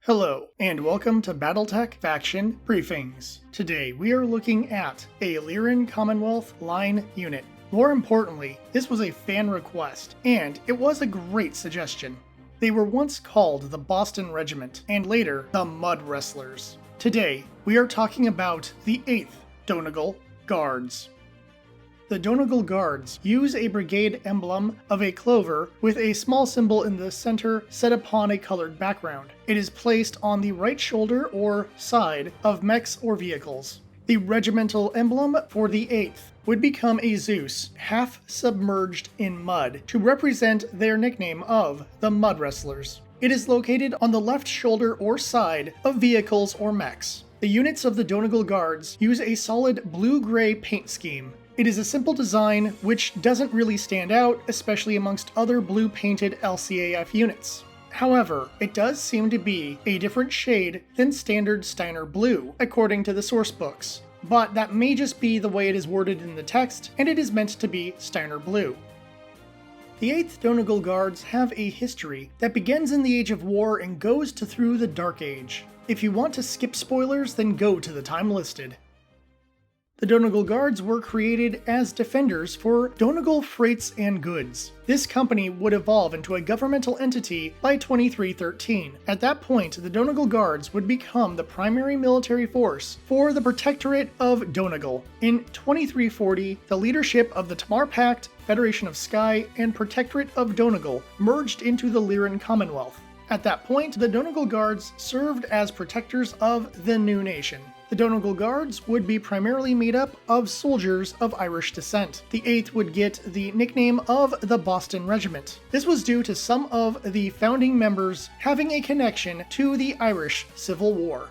Hello, and welcome to BattleTech Faction Briefings. Today we are looking at a Lyran Commonwealth line unit. More importantly, this was a fan request, and it was a great suggestion. They were once called the Boston Regiment, and later the Mud Wrestlers. Today, we are talking about the 8th Donegal Guards. The Donegal Guards use a brigade emblem of a clover with a small symbol in the center set upon a colored background. It is placed on the right shoulder or side of mechs or vehicles. The regimental emblem for the 8th would become a Zeus, half submerged in mud, to represent their nickname of the Mud Wrestlers. It is located on the left shoulder or side of vehicles or mechs. The units of the Donegal Guards use a solid blue-gray paint scheme. It is a simple design which doesn't really stand out, especially amongst other blue-painted LCAF units. However, it does seem to be a different shade than standard Steiner blue, according to the source books. But that may just be the way it is worded in the text, and it is meant to be Steiner blue. The 8th Donegal Guards have a history that begins in the Age of War and goes to through the Dark Age. If you want to skip spoilers, then go to the time listed. The Donegal Guards were created as defenders for Donegal Freights and Goods. This company would evolve into a governmental entity by 2313. At that point, the Donegal Guards would become the primary military force for the Protectorate of Donegal. In 2340, the leadership of the Tamar Pact, Federation of Skye, and Protectorate of Donegal merged into the Lyran Commonwealth. At that point, the Donegal Guards served as protectors of the new nation. The Donegal Guards would be primarily made up of soldiers of Irish descent. The 8th would get the nickname of the Boston Regiment. This was due to some of the founding members having a connection to the Irish Civil War.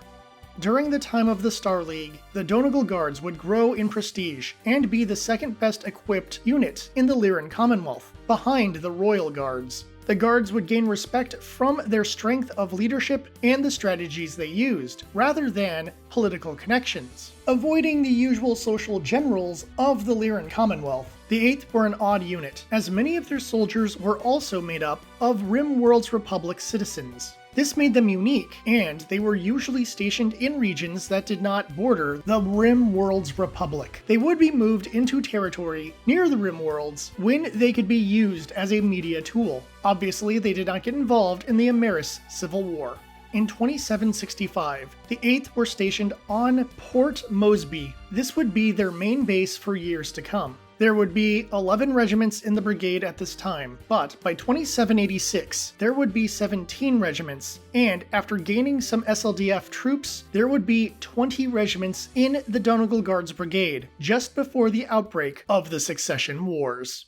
During the time of the Star League, the Donegal Guards would grow in prestige and be the second best equipped unit in the Lyran Commonwealth, behind the Royal Guards. The Guards would gain respect from their strength of leadership and the strategies they used, rather than political connections. Avoiding the usual social generals of the Lyran Commonwealth, the 8th were an odd unit, as many of their soldiers were also made up of Rimworld's Republic citizens. This made them unique, and they were usually stationed in regions that did not border the Rimworld's Republic. They would be moved into territory near the Rimworlds when they could be used as a media tool. Obviously, they did not get involved in the Ameris Civil War. In 2765, the 8th were stationed on Port Mosby. This would be their main base for years to come. There would be 11 regiments in the brigade at this time, but by 2786, there would be 17 regiments, and after gaining some SLDF troops, there would be 20 regiments in the Donegal Guards Brigade, just before the outbreak of the Succession Wars.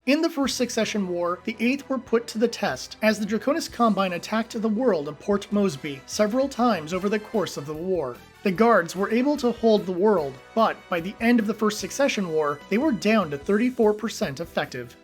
In the First Succession War, the 8th were put to the test as the Draconis Combine attacked the world of Port Mosby several times over the course of the war. The Guards were able to hold the world, but by the end of the First Succession War, they were down to 34% effective.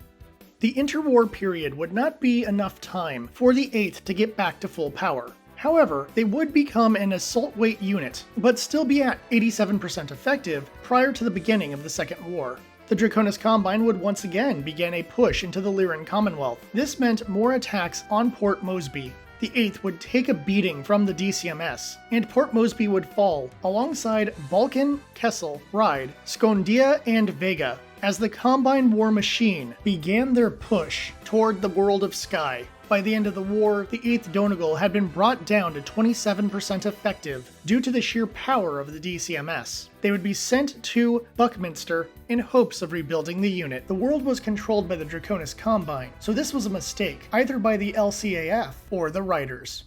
The interwar period would not be enough time for the 8th to get back to full power. However, they would become an assault weight unit, but still be at 87% effective prior to the beginning of the Second War. The Draconis Combine would once again begin a push into the Lyran Commonwealth. This meant more attacks on Port Mosby. The 8th would take a beating from the DCMS, and Port Mosby would fall, alongside Balkan, Kessel, Ryde, Skondia, and Vega, as the Combine war machine began their push toward the world of Skye. By the end of the war, the 8th Donegal had been brought down to 27% effective due to the sheer power of the DCMS. They would be sent to Buckminster in hopes of rebuilding the unit. The world was controlled by the Draconis Combine, so this was a mistake, either by the LCAF or the writers.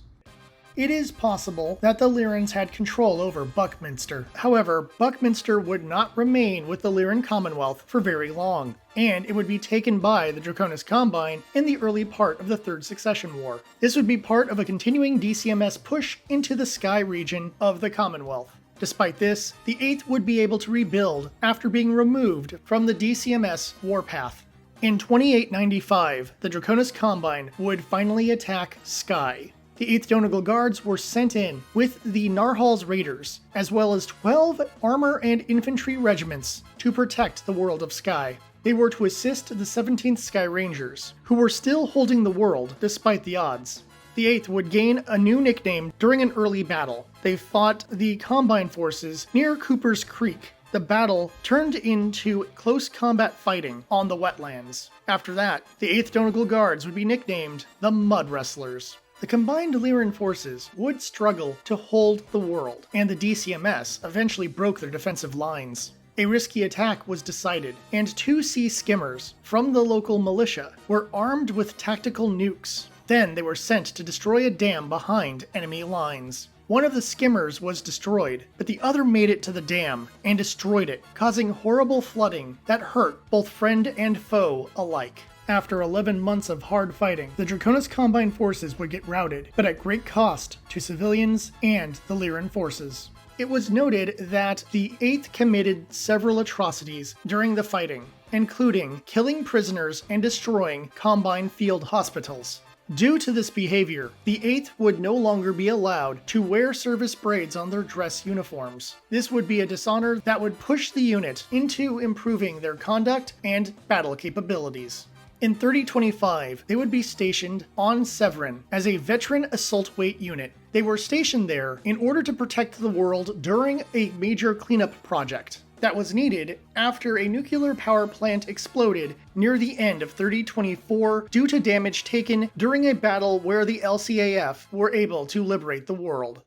It is possible that the Lyrans had control over Buckminster. However, Buckminster would not remain with the Lyran Commonwealth for very long, and it would be taken by the Draconis Combine in the early part of the Third Succession War. This would be part of a continuing DCMS push into the Skye region of the Commonwealth. Despite this, the 8th would be able to rebuild after being removed from the DCMS warpath. In 2895, the Draconis Combine would finally attack Skye. The 8th Donegal Guards were sent in with the Narhal's Raiders, as well as 12 armor and infantry regiments to protect the world of Skye. They were to assist the 17th Skye Rangers, who were still holding the world despite the odds. The 8th would gain a new nickname during an early battle. They fought the Combine forces near Cooper's Creek. The battle turned into close combat fighting on the wetlands. After that, the 8th Donegal Guards would be nicknamed the Mud Wrestlers. The combined Lyran forces would struggle to hold the world, and the DCMS eventually broke their defensive lines. A risky attack was decided, and 2 sea skimmers from the local militia were armed with tactical nukes. Then they were sent to destroy a dam behind enemy lines. One of the skimmers was destroyed, but the other made it to the dam and destroyed it, causing horrible flooding that hurt both friend and foe alike. After 11 months of hard fighting, the Draconis Combine forces would get routed, but at great cost to civilians and the Lyran forces. It was noted that the 8th committed several atrocities during the fighting, including killing prisoners and destroying Combine field hospitals. Due to this behavior, the 8th would no longer be allowed to wear service braids on their dress uniforms. This would be a dishonor that would push the unit into improving their conduct and battle capabilities. In 3025, they would be stationed on Severin as a veteran assault weight unit. They were stationed there in order to protect the world during a major cleanup project that was needed after a nuclear power plant exploded near the end of 3024 due to damage taken during a battle where the LCAF were able to liberate the world.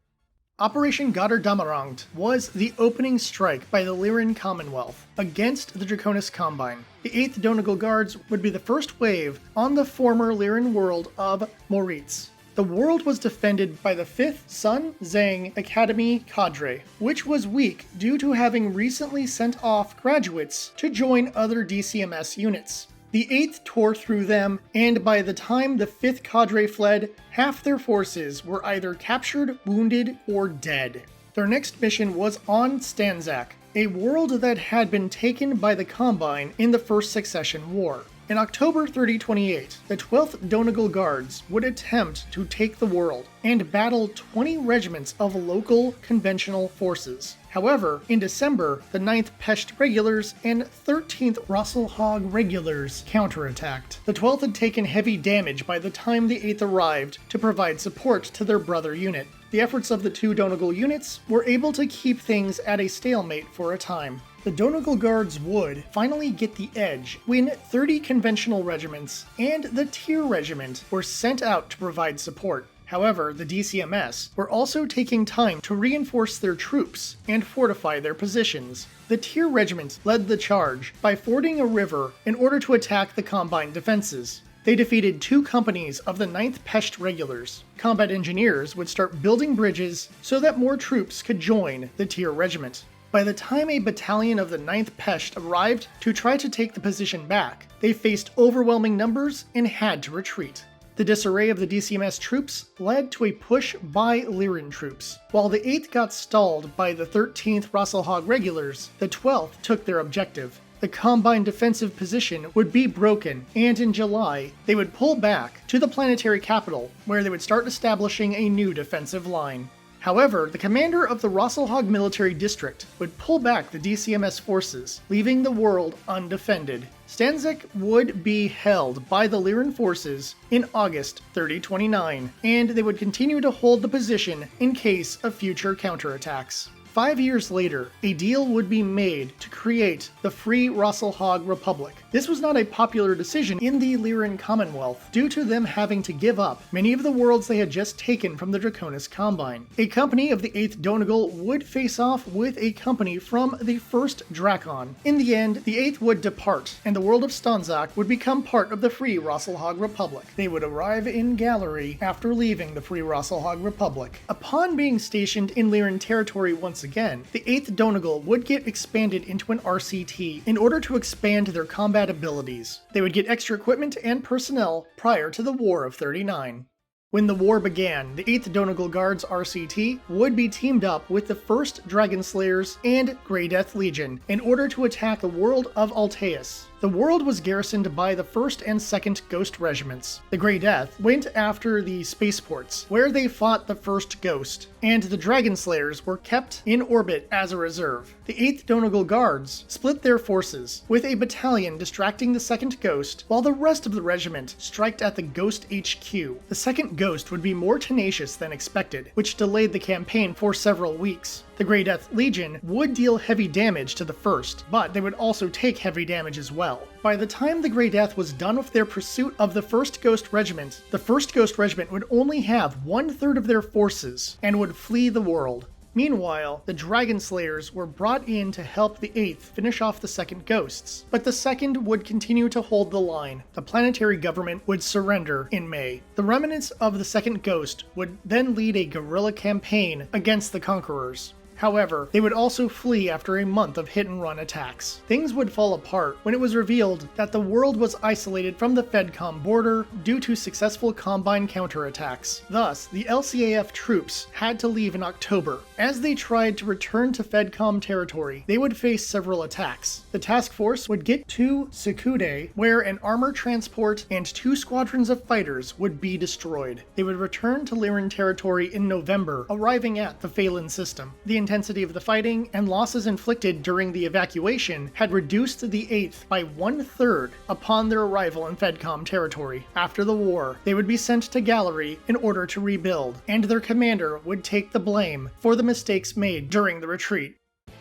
Operation Götterdämmerung was the opening strike by the Lyran Commonwealth against the Draconis Combine. The 8th Donegal Guards would be the first wave on the former Lyran world of Moritz. The world was defended by the 5th Sun Zhang Academy cadre, which was weak due to having recently sent off graduates to join other DCMS units. The 8th tore through them, and by the time the 5th cadre fled, half their forces were either captured, wounded, or dead. Their next mission was on Stanzak, a world that had been taken by the Combine in the First Succession War. In October 3028, the 12th Donegal Guards would attempt to take the world and battle 20 regiments of local conventional forces. However, in December, the 9th Pesht Regulars and 13th Rosselhog Regulars counterattacked. The 12th had taken heavy damage by the time the 8th arrived to provide support to their brother unit. The efforts of the 2 Donegal units were able to keep things at a stalemate for a time. The Donegal Guards would finally get the edge when 30 conventional regiments and the Tier Regiment were sent out to provide support. However, the DCMS were also taking time to reinforce their troops and fortify their positions. The Tier Regiment led the charge by fording a river in order to attack the Combine defenses. They defeated 2 companies of the 9th Pesht Regulars. Combat engineers would start building bridges so that more troops could join the Tier Regiment. By the time a battalion of the 9th Pesht arrived to try to take the position back, they faced overwhelming numbers and had to retreat. The disarray of the DCMS troops led to a push by Lyran troops. While the 8th got stalled by the 13th Rosselhog Regulars, the 12th took their objective. The Combine defensive position would be broken, and in July, they would pull back to the planetary capital, where they would start establishing a new defensive line. However, the commander of the Rosselhog Military District would pull back the DCMS forces, leaving the world undefended. Stanzak would be held by the Lyran forces in August 3029, and they would continue to hold the position in case of future counterattacks. 5 years later, a deal would be made to create the Free Rosselhog Republic. This was not a popular decision in the Lyran Commonwealth due to them having to give up many of the worlds they had just taken from the Draconis Combine. A company of the 8th Donegal would face off with a company from the 1st Drakon. In the end, the 8th would depart, and the world of Stanzak would become part of the Free Rosselhog Republic. They would arrive in Gallery after leaving the Free Rosselhog Republic. Upon being stationed in Lyran territory once again, the 8th Donegal would get expanded into an RCT in order to expand their combat abilities. They would get extra equipment and personnel prior to the War of 39. When the war began, the 8th Donegal Guards RCT would be teamed up with the 1st Dragon Slayers and Grey Death Legion in order to attack the world of Alteus. The The world was garrisoned by the 1st and 2nd Ghost Regiments. The Grey Death went after the spaceports, where they fought the 1st Ghost, and the Dragon Slayers were kept in orbit as a reserve. The 8th Donegal Guards split their forces, with a battalion distracting the 2nd Ghost, while the rest of the regiment striked at the Ghost HQ. The 2nd Ghost would be more tenacious than expected, which delayed the campaign for several weeks. The Grey Death Legion would deal heavy damage to the 1st, but they would also take heavy damage as well. By the time the Grey Death was done with their pursuit of the 1st Ghost Regiment, the 1st Ghost Regiment would only have 1/3 of their forces and would flee the world. Meanwhile, the Dragon Slayers were brought in to help the 8th finish off the 2nd Ghosts, but the 2nd would continue to hold the line. The planetary government would surrender in May. The remnants of the 2nd Ghost would then lead a guerrilla campaign against the Conquerors. However, they would also flee after a month of hit-and-run attacks. Things would fall apart when it was revealed that the world was isolated from the FedCom border due to successful Combine counterattacks. Thus, the LCAF troops had to leave in October. As they tried to return to FedCom territory, they would face several attacks. The task force would get to Sekude, where an armor transport and 2 squadrons of fighters would be destroyed. They would return to Lyran territory in November, arriving at the Phelan system. The intensity of the fighting and losses inflicted during the evacuation had reduced the 8th by 1/3 upon their arrival in FedCom territory. After the war, they would be sent to Gallery in order to rebuild, and their commander would take the blame for the mistakes made during the retreat.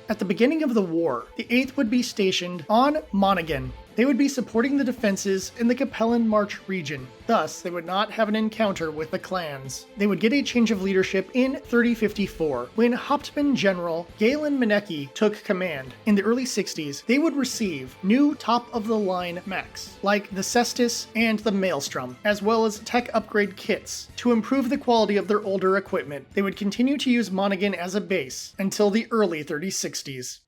At the beginning of the war, the 8th would be stationed on Monaghan. They would be supporting the defenses in the Capellan March region. Thus, they would not have an encounter with the clans. They would get a change of leadership in 3054, when Hauptmann General Galen Manecki took command. In the early 60s, they would receive new top-of-the-line mechs, like the Cestus and the Maelstrom, as well as tech upgrade kits to improve the quality of their older equipment. They would continue to use Monaghan as a base until the early 3060s.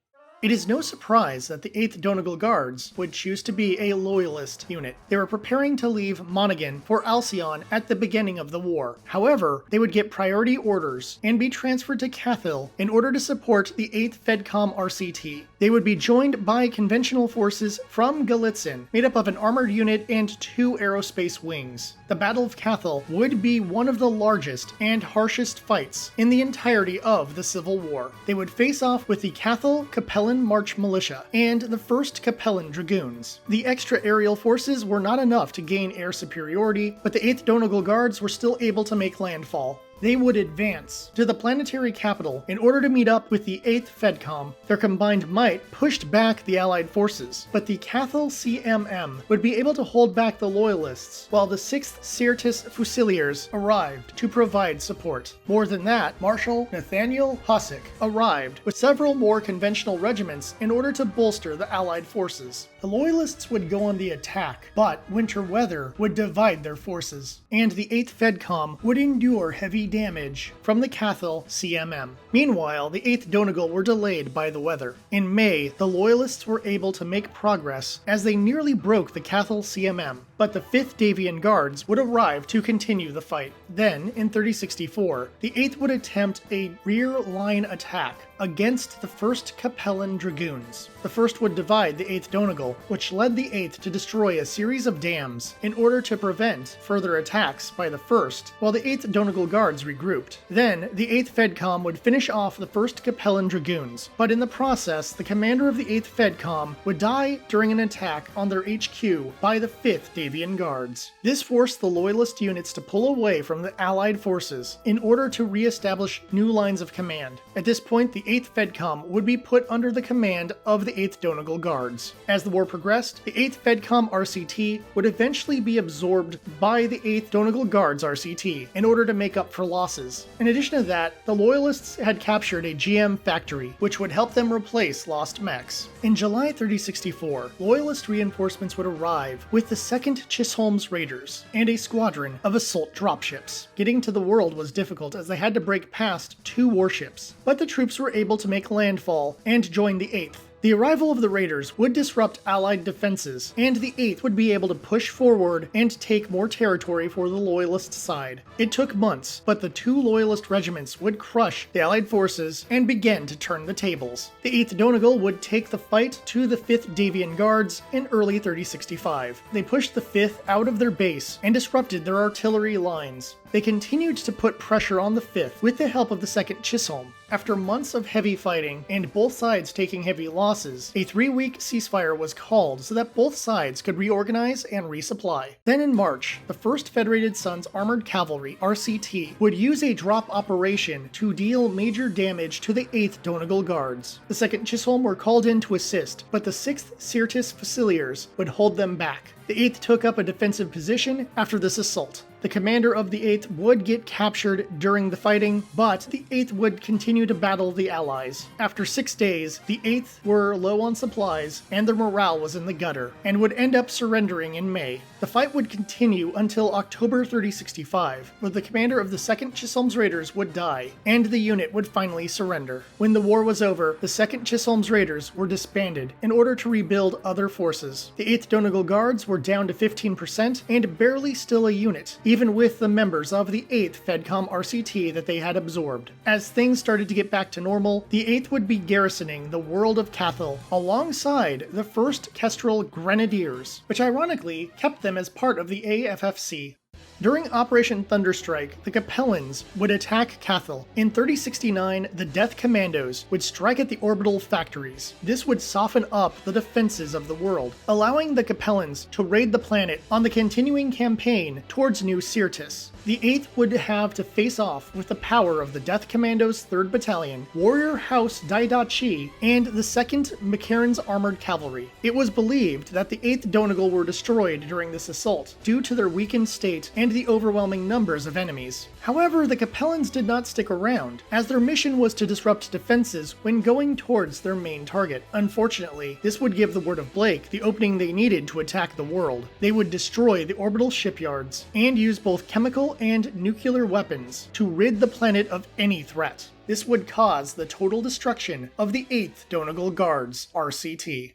It is no surprise that the 8th Donegal Guards would choose to be a loyalist unit. They were preparing to leave Monaghan for Alcyon at the beginning of the war. However, they would get priority orders and be transferred to Cathil in order to support the 8th FedCom RCT. They would be joined by conventional forces from Galitzin, made up of an armored unit and 2 aerospace wings. The Battle of Cathil would be one of the largest and harshest fights in the entirety of the Civil War. They would face off with the Cathil Capellan March Militia and the 1st Capellan Dragoons. The extra aerial forces were not enough to gain air superiority, but the 8th Donegal Guards were still able to make landfall. They would advance to the planetary capital in order to meet up with the 8th FedCom. Their combined might pushed back the Allied forces, but the Cathil CMM would be able to hold back the Loyalists, while the 6th Syrtis Fusiliers arrived to provide support. More than that, Marshal Nathaniel Hussick arrived with several more conventional regiments in order to bolster the Allied forces. The Loyalists would go on the attack, but winter weather would divide their forces, and the 8th FedCom would endure heavy damage from the Cathil CMM. Meanwhile, the 8th Donegal were delayed by the weather. In May, the Loyalists were able to make progress as they nearly broke the Cathil CMM, but the 5th Davian Guards would arrive to continue the fight. Then, in 3064, the 8th would attempt a rear line attack against the 1st Capellan Dragoons. The 1st would divide the 8th Donegal, which led the 8th to destroy a series of dams in order to prevent further attacks by the 1st, while the 8th Donegal Guards regrouped. Then, the 8th FedCom would finish off the 1st Capellan Dragoons, but in the process, the commander of the 8th FedCom would die during an attack on their HQ by the 5th Davian Guards. This forced the Loyalist units to pull away from the Allied forces in order to re-establish new lines of command. At this point, the 8th FedCom would be put under the command of the 8th Donegal Guards. As the war progressed, the 8th FedCom RCT would eventually be absorbed by the 8th Donegal Guards RCT in order to make up for losses. In addition to that, the Loyalists had captured a GM factory, which would help them replace lost mechs. In July 3064, Loyalist reinforcements would arrive with the 2nd Chisholm's Raiders and a squadron of assault dropships. Getting to the world was difficult as they had to break past 2 warships, but the troops were able to make landfall and join the 8th. The arrival of the raiders would disrupt Allied defenses, and the 8th would be able to push forward and take more territory for the Loyalist side. It took months, but the two Loyalist regiments would crush the Allied forces and begin to turn the tables. The 8th Donegal would take the fight to the 5th Davian Guards in early 3065. They pushed the 5th out of their base and disrupted their artillery lines. They continued to put pressure on the 5th with the help of the 2nd Chisholm. After months of heavy fighting and both sides taking heavy losses, a 3-week ceasefire was called so that both sides could reorganize and resupply. Then in March, the 1st Federated Sons Armored Cavalry, RCT, would use a drop operation to deal major damage to the 8th Donegal Guards. The 2nd Chisholm were called in to assist, but the 6th Syrtis Fusiliers would hold them back. The 8th took up a defensive position after this assault. The commander of the 8th would get captured during the fighting, but the 8th would continue to battle the Allies. After 6 days, the 8th were low on supplies and their morale was in the gutter, and would end up surrendering in May. The fight would continue until October 3065, where the commander of the 2nd Chisholm's Raiders would die, and the unit would finally surrender. When the war was over, the 2nd Chisholm's Raiders were disbanded in order to rebuild other forces. The 8th Donegal Guards were down to 15% and barely still a unit, even with the members of the 8th FedCom RCT that they had absorbed. As things started to get back to normal, the 8th would be garrisoning the world of Cathal alongside the 1st Kestrel Grenadiers, which ironically kept them as part of the AFFC. During Operation Thunderstrike, the Capellans would attack Cathal. In 3069, the Death Commandos would strike at the orbital factories. This would soften up the defenses of the world, allowing the Capellans to raid the planet on the continuing campaign towards New Syrtis. The 8th would have to face off with the power of the Death Commandos 3rd Battalion, Warrior House Daidachi, and the 2nd McCarran's Armored Cavalry. It was believed that the 8th Donegal were destroyed during this assault due to their weakened state and the overwhelming numbers of enemies. However, the Capellans did not stick around, as their mission was to disrupt defenses when going towards their main target. Unfortunately, this would give the Word of Blake the opening they needed to attack the world. They would destroy the orbital shipyards, and use both chemical and nuclear weapons to rid the planet of any threat. This would cause the total destruction of the 8th Donegal Guards, RCT.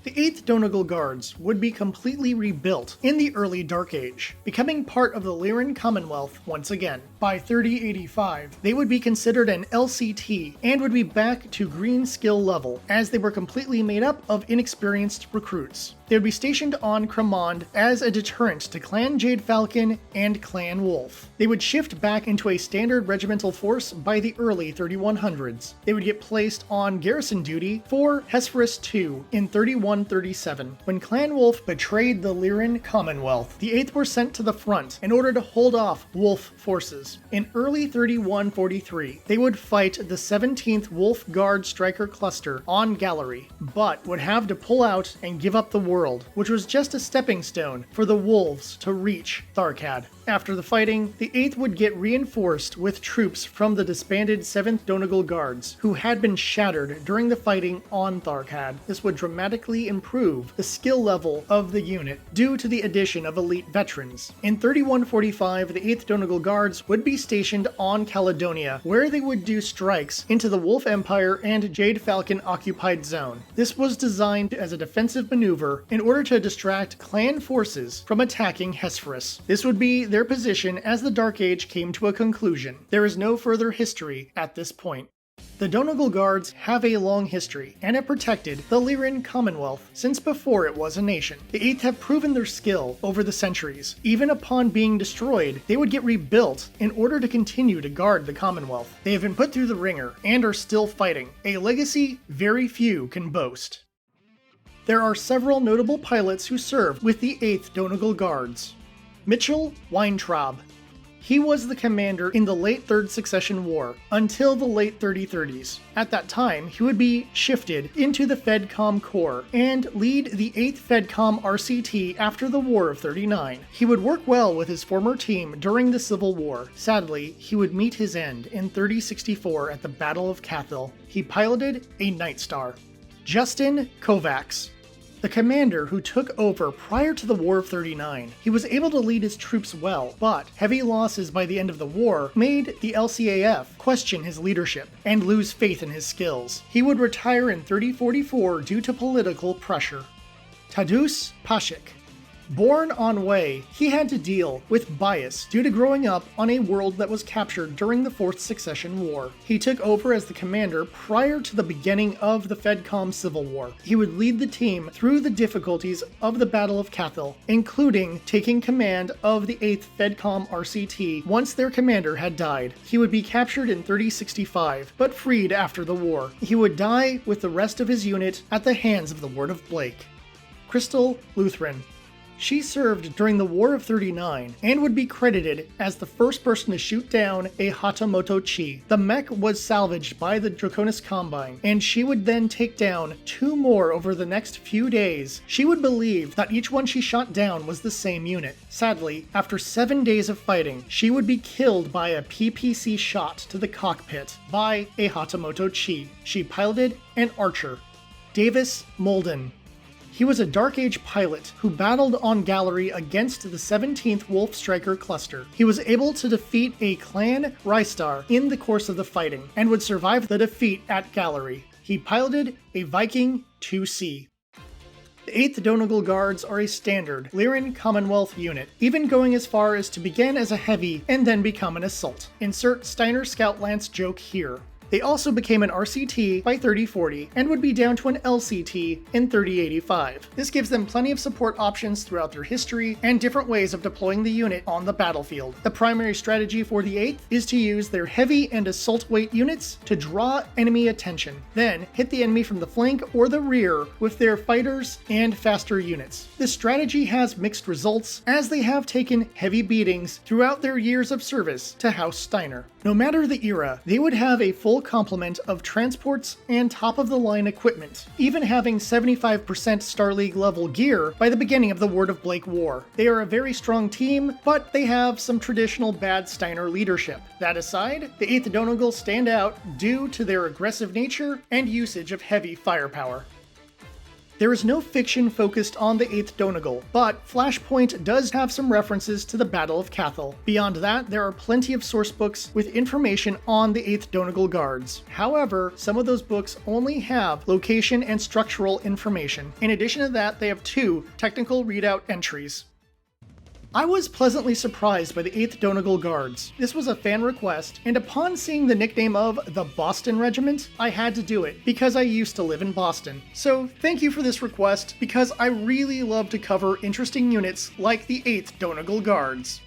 The 8th Donegal Guards would be completely rebuilt in the early Dark Age, becoming part of the Lyran Commonwealth once again. By 3085, they would be considered an LCT and would be back to green skill level, as they were completely made up of inexperienced recruits. They would be stationed on Cremond as a deterrent to Clan Jade Falcon and Clan Wolf. They would shift back into a standard regimental force by the early 3100s. They would get placed on garrison duty for Hesperus II in 3137. When Clan Wolf betrayed the Lyran Commonwealth, the 8th were sent to the front in order to hold off Wolf forces. In early 3143, they would fight the 17th Wolf Guard Striker Cluster on Gallery, but would have to pull out and give up the world, which was just a stepping stone for the Wolves to reach Tharkad. After the fighting, the 8th would get reinforced with troops from the disbanded 7th Donegal Guards, who had been shattered during the fighting on Tharkad. This would dramatically improve the skill level of the unit due to the addition of elite veterans. In 3145, the 8th Donegal Guards would be stationed on Caledonia, where they would do strikes into the Wolf Empire and Jade Falcon occupied zone. This was designed as a defensive maneuver in order to distract clan forces from attacking Hesperus. This would be their position as the Dark Age came to a conclusion. There is no further history at this point. The Donegal Guards have a long history, and have protected the Lyran Commonwealth since before it was a nation. The 8th have proven their skill over the centuries. Even upon being destroyed, they would get rebuilt in order to continue to guard the Commonwealth. They have been put through the ringer, and are still fighting, a legacy very few can boast. There are several notable pilots who served with the 8th Donegal Guards. Mitchell Weintraub. He was the commander in the late Third Succession War until the late 3030s. At that time, he would be shifted into the FedCom Corps and lead the 8th FedCom RCT after the War of 39. He would work well with his former team during the Civil War. Sadly, he would meet his end in 3064 at the Battle of Cathal. He piloted a Night Star. Justin Kovacs. the commander who took over prior to the War of 39. He was able to lead his troops well, but heavy losses by the end of the war made the LCAF question his leadership and lose faith in his skills. He would retire in 3044 due to political pressure. Tadeusz Paszek. Born on Way, he had to deal with bias due to growing up on a world that was captured during the Fourth Succession War. He took over as the commander prior to the beginning of the FedCom Civil War. He would lead the team through the difficulties of the Battle of Cathal, including taking command of the 8th FedCom RCT once their commander had died. He would be captured in 3065, but freed after the war. He would die with the rest of his unit at the hands of the Ward of Blake. Crystal Lutheran. She served during the War of 39 and would be credited as the first person to shoot down a Hatamoto Chi. The mech was salvaged by the Draconis Combine, and she would then take down 2 more over the next few days. She would believe that each one she shot down was the same unit. Sadly, after 7 days of fighting, she would be killed by a PPC shot to the cockpit by a Hatamoto Chi. She piloted an Archer. Davis Molden. He was a Dark Age pilot who battled on Gallery against the 17th Wolf Striker cluster. He was able to defeat a Clan Rystar in the course of the fighting, and would survive the defeat at Gallery. He piloted a Viking 2C. The 8th Donegal Guards are a standard Lyran Commonwealth unit, even going as far as to begin as a heavy and then become an assault. Insert Steiner Scout Lance joke here. They also became an RCT by 3040 and would be down to an LCT in 3085. This gives them plenty of support options throughout their history and different ways of deploying the unit on the battlefield. The primary strategy for the 8th is to use their heavy and assault weight units to draw enemy attention, then hit the enemy from the flank or the rear with their fighters and faster units. This strategy has mixed results, as they have taken heavy beatings throughout their years of service to House Steiner. No matter the era, they would have a full complement of transports and top-of-the-line equipment, even having 75% Star League level gear by the beginning of the Ward of Blake War. They are a very strong team, but they have some traditional bad Steiner leadership. That aside, the 8th Donegal stand out due to their aggressive nature and usage of heavy firepower. There is no fiction focused on the 8th Donegal, but Flashpoint does have some references to the Battle of Cathal. Beyond that, there are plenty of sourcebooks with information on the 8th Donegal Guards. However, some of those books only have location and structural information. In addition to that, they have 2 technical readout entries. I was pleasantly surprised by the 8th Donegal Guards. This was a fan request, and upon seeing the nickname of the Boston Regiment, I had to do it because I used to live in Boston. So thank you for this request, because I really love to cover interesting units like the 8th Donegal Guards.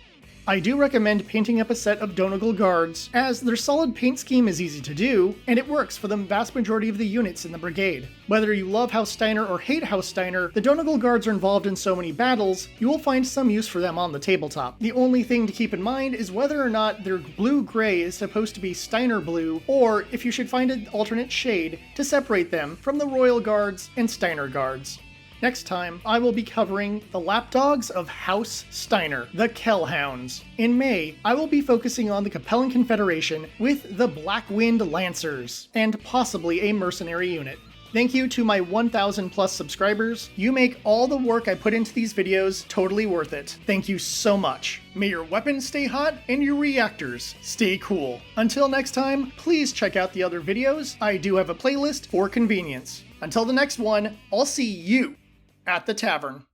I do recommend painting up a set of Donegal Guards, as their solid paint scheme is easy to do, and it works for the vast majority of the units in the brigade. Whether you love House Steiner or hate House Steiner, the Donegal Guards are involved in so many battles, you will find some use for them on the tabletop. The only thing to keep in mind is whether or not their blue-gray is supposed to be Steiner blue, or if you should find an alternate shade to separate them from the Royal Guards and Steiner Guards. Next time, I will be covering the lapdogs of House Steiner, the Kellhounds. In May, I will be focusing on the Capellan Confederation with the Blackwind Lancers, and possibly a mercenary unit. Thank you to my 1,000 plus subscribers. You make all the work I put into these videos totally worth it. Thank you so much. May your weapons stay hot and your reactors stay cool. Until next time, please check out the other videos. I do have a playlist for convenience. Until the next one, I'll see you at the tavern.